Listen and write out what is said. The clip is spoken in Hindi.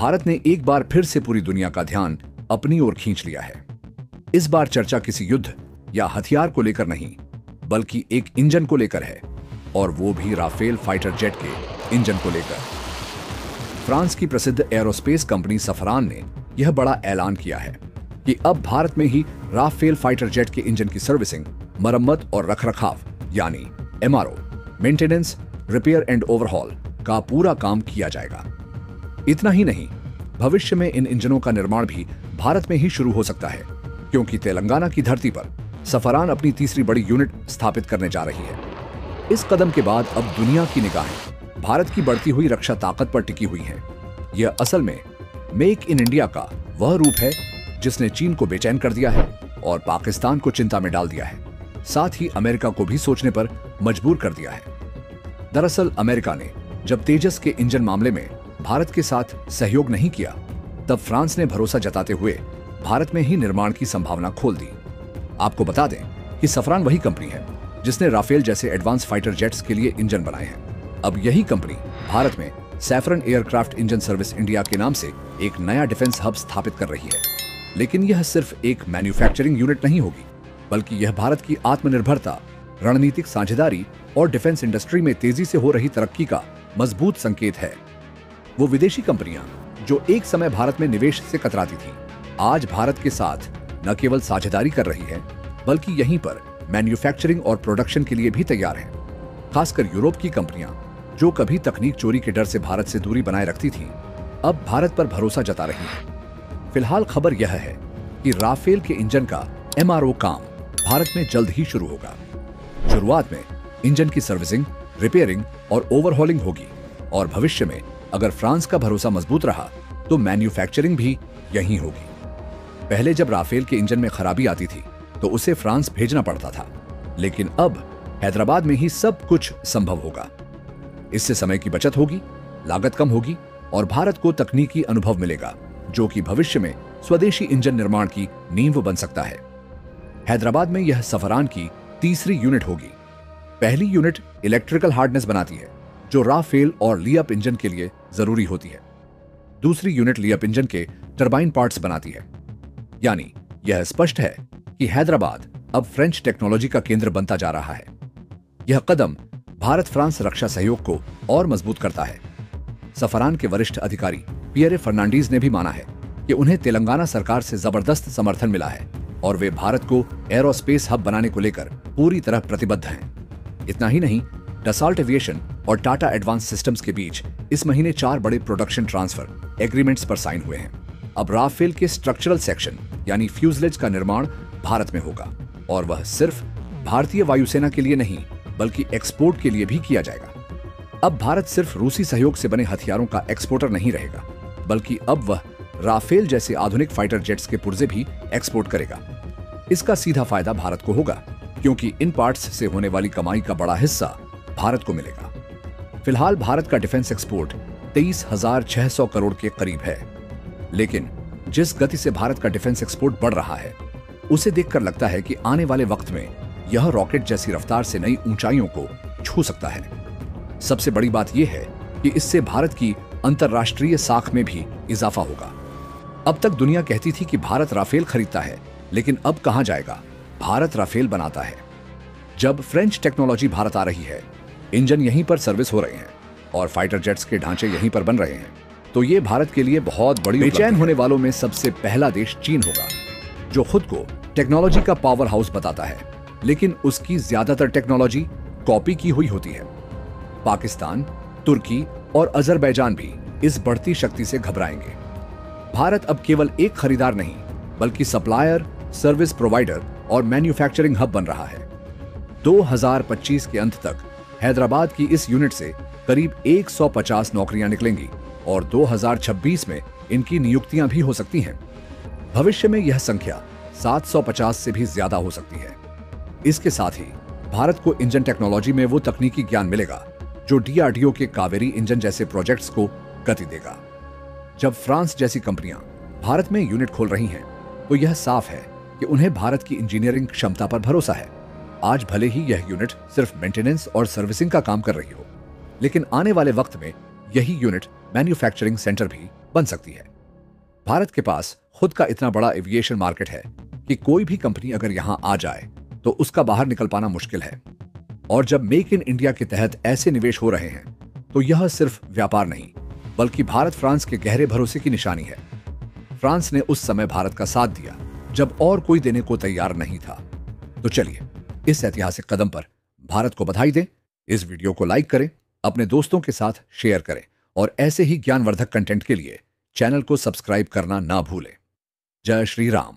भारत ने एक बार फिर से पूरी दुनिया का ध्यान अपनी ओर खींच लिया है। इस बार चर्चा किसी युद्ध या हथियार को लेकर नहीं, बल्कि एक इंजन को लेकर है, और वो भी राफेल फाइटर जेट के इंजन को लेकर। फ्रांस की प्रसिद्ध एरोस्पेस कंपनी सफरान ने यह बड़ा ऐलान किया है कि अब भारत में ही राफेल फाइटर जेट के इंजन की सर्विसिंग, मरम्मत और रखरखाव यानी MRO, maintenance, repair and overhaul का पूरा काम किया जाएगा। इतना ही नहीं, भविष्य में इन इंजनों का निर्माण भी भारत में ही शुरू हो सकता है, क्योंकि तेलंगाना की धरती पर सफरान अपनी तीसरी बड़ी यूनिट स्थापित करने जा रही है। इस कदम के बाद अब दुनिया की निगाहें भारत की बढ़ती हुई रक्षा ताकत पर टिकी हुई हैं। यह असल में मेक इन इंडिया का वह रूप है जिसने चीन को बेचैन कर दिया है और पाकिस्तान को चिंता में डाल दिया है, साथ ही अमेरिका को भी सोचने पर मजबूर कर दिया है। दरअसल अमेरिका ने जब तेजस के इंजन मामले में भारत के साथ सहयोग नहीं किया, तब फ्रांस ने भरोसा जताते हुए भारत में ही निर्माण की संभावना खोल दी। आपको बता दें कि सफरान वही कंपनी है जिसने राफेल जैसे एडवांस फाइटर जेट्स के लिए इंजन बनाए हैं। अब यही कंपनी भारत में saffron aircraft engine service India के नाम से एक नया डिफेंस हब स्थापित कर रही है। लेकिन यह सिर्फ एक मैन्युफैक्चरिंग यूनिट नहीं होगी, बल्कि यह भारत की आत्मनिर्भरता, रणनीतिक साझेदारी और डिफेंस इंडस्ट्री में तेजी से हो रही तरक्की का मजबूत संकेत है। वो विदेशी कंपनियां जो एक समय भारत में निवेश से कतराती थीं, आज भारत के साथ न केवल साझेदारी कर रही है, बल्कि यहीं पर मैन्युफैक्चरिंग और प्रोडक्शन के लिए भी तैयार हैं। खासकर यूरोप की कंपनियां जो कभी तकनीक चोरी के डर से भारत से दूरी बनाए रखती थीं, अब भारत पर भरोसा जता रही हैं। फिलहाल खबर यह है कि राफेल के इंजन का MRO काम भारत में जल्द ही शुरू होगा। शुरुआत में इंजन की सर्विसिंग, रिपेयरिंग और ओवरहॉलिंग होगी, और भविष्य में अगर फ्रांस का भरोसा मजबूत रहा तो मैन्युफैक्चरिंग भी यहीं होगी। पहले जब राफेल के इंजन में खराबी आती थी तो उसे फ्रांस भेजना पड़ता था, लेकिन अब हैदराबाद में ही सब कुछ संभव होगा। इससे समय की बचत होगी, लागत कम होगी और भारत को तकनीकी अनुभव मिलेगा, जो कि भविष्य में स्वदेशी इंजन निर्माण की नींव बन सकता है। हैदराबाद में यह सफरान की तीसरी यूनिट होगी। पहली यूनिट इलेक्ट्रिकल हार्डनेस बनाती है, जो राफेल और लीअप इंजन के लिए जरूरी होती है। दूसरी यूनिट लीअप इंजन के टरबाइन पार्ट्स बनाती है। यानी यह स्पष्ट है कि हैदराबाद अब फ्रेंच टेक्नोलॉजी का केंद्र बनता जा रहा है। यह कदम भारत फ्रांस रक्षा सहयोग को और मजबूत करता है। सफरान के वरिष्ठ अधिकारी पियरे फर्नांडीज ने भी माना है कि उन्हें तेलंगाना सरकार से जबरदस्त समर्थन मिला है और वे भारत को एरोस्पेस हब बनाने को लेकर पूरी तरह प्रतिबद्ध हैं। इतना ही नहीं, डसॉल्ट एविएशन और टाटा एडवांस सिस्टम्स के बीच इस महीने 4 बड़े प्रोडक्शन ट्रांसफर एग्रीमेंट्स पर साइन हुए हैं। अब राफेल के स्ट्रक्चरल सेक्शन यानी फ्यूजलेज का निर्माण भारत में होगा, और वह सिर्फ भारतीय वायुसेना के लिए नहीं, बल्कि एक्सपोर्ट के लिए भी किया जाएगा। अब भारत सिर्फ रूसी सहयोग से बने हथियारों का एक्सपोर्टर नहीं रहेगा, बल्कि अब वह राफेल जैसे आधुनिक फाइटर जेट्स के पुर्जे भी एक्सपोर्ट करेगा। इसका सीधा फायदा भारत को होगा, क्योंकि इन पार्ट्स से होने वाली कमाई का बड़ा हिस्सा भारत को मिलेगा। फिलहाल भारत का डिफेंस एक्सपोर्ट 23,600 करोड़ के करीब है, लेकिन जिस गति से भारत का डिफेंस एक्सपोर्ट बढ़ रहा है, उसे देखकर लगता है कि आने वाले वक्त में यह रॉकेट जैसी रफ्तार से नई ऊंचाइयों को छू सकता है। सबसे बड़ी बात यह है कि इससे भारत की अंतर्राष्ट्रीय साख में भी इजाफा होगा। अब तक दुनिया कहती थी कि भारत राफेल खरीदता है, लेकिन अब कहां जाएगा, भारत राफेल बनाता है। जब फ्रेंच टेक्नोलॉजी भारत आ रही है, इंजन यहीं पर सर्विस हो रहे हैं और फाइटर जेट्स के ढांचे यहीं पर बन रहे हैं, तो ये भारत के लिए बहुत बड़ी। बेचैन होने वालों में सबसे पहला देश चीन होगा, जो खुद को टेक्नोलॉजी का पावर हाउस बताता है, लेकिन उसकी ज्यादातर टेक्नोलॉजी कॉपी की हुई होती है। पाकिस्तान, तुर्की और अजरबैजान भी इस बढ़ती शक्ति से घबराएंगे। भारत अब केवल एक खरीदार नहीं, बल्कि सप्लायर, सर्विस प्रोवाइडर और मैन्युफैक्चरिंग हब बन रहा है। 2025 के अंत तक हैदराबाद की इस यूनिट से करीब 150 नौकरियां निकलेंगी और 2026 में इनकी नियुक्तियां भी हो सकती हैं। भविष्य में यह संख्या 750 से भी ज्यादा हो सकती है। इसके साथ ही भारत को इंजन टेक्नोलॉजी में वो तकनीकी ज्ञान मिलेगा जो DRDO के कावेरी इंजन जैसे प्रोजेक्ट्स को गति देगा। जब फ्रांस जैसी कंपनियां भारत में यूनिट खोल रही हैं, तो यह साफ है कि उन्हें भारत की इंजीनियरिंग क्षमता पर भरोसा है। आज भले ही यह यूनिट सिर्फ मेंटेनेंस और सर्विसिंग का काम कर रही हो, लेकिन आने वाले वक्त में यही यूनिट मैन्युफैक्चरिंग सेंटर भी बन सकती है। भारत के पास खुद का इतना बड़ा एविएशन मार्केट है कि कोई भी कंपनी अगर यहां आ जाए तो उसका बाहर निकल पाना मुश्किल है। और जब मेक इन इंडिया के तहत ऐसे निवेश हो रहे हैं तो यह सिर्फ व्यापार नहीं बल्कि भारत फ्रांस के गहरे भरोसे की निशानी है। फ्रांस ने उस समय भारत का साथ दिया जब और कोई देने को तैयार नहीं था। तो चलिए इस ऐतिहासिक कदम पर भारत को बधाई दें। इस वीडियो को लाइक करें, अपने दोस्तों के साथ शेयर करें और ऐसे ही ज्ञानवर्धक कंटेंट के लिए चैनल को सब्सक्राइब करना ना भूलें। जय श्री राम।